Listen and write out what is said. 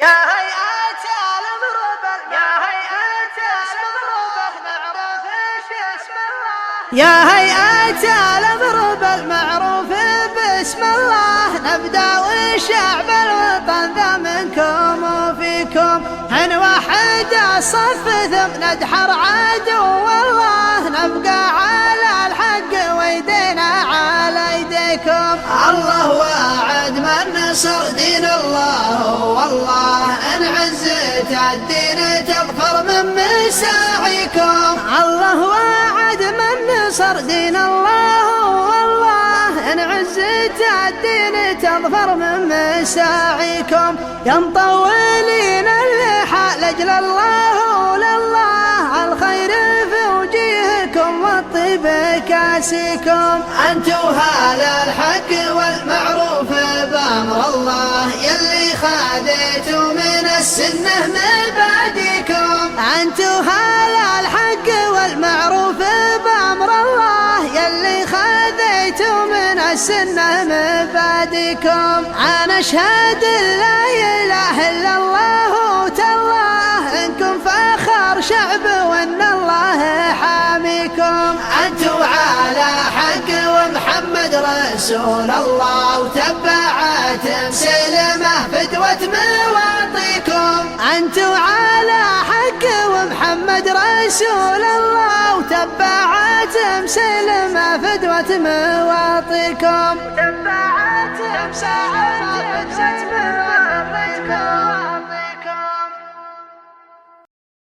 يا هيئة المغرب معروف باسم الله، يا هيئة المغرب المعروف باسم الله، نبدأ والشعب الوطن ذا منكم وفيكم، هنوحد الصف ثم ندحر عدو والله، نبقى على الحق ويدينا على ايديكم. الله واعد من نصر دين الله، والله ان عزت الدين تظفر من مساعيكم. الله واعد من نصر دين الله، والله ان عزت الدين تظفر من مساعيكم. يا مطولين اللحى لاجل الله ولله، الخير في وجيهكم والطيب كاسيكم. انتو هال الحق والمعروف بامر الله، يلي خذيتوا من السنه من بعدكم. انتو هال الحق والمعروف بامر الله، يلي خذيتوا من السنه من بعدكم. انا اشهد لا اله الا الله تالله، انكم فخر شعب وان الله حاميكم. انتو على حق ومحمد رسول الله، وتبعت مسلمه فدوة مواطيكم. انتو على حق ومحمد رسول الله، وتبعت مسلمه فدوة مواطيكم. تبعت مسلمه فدوة مواطيكم.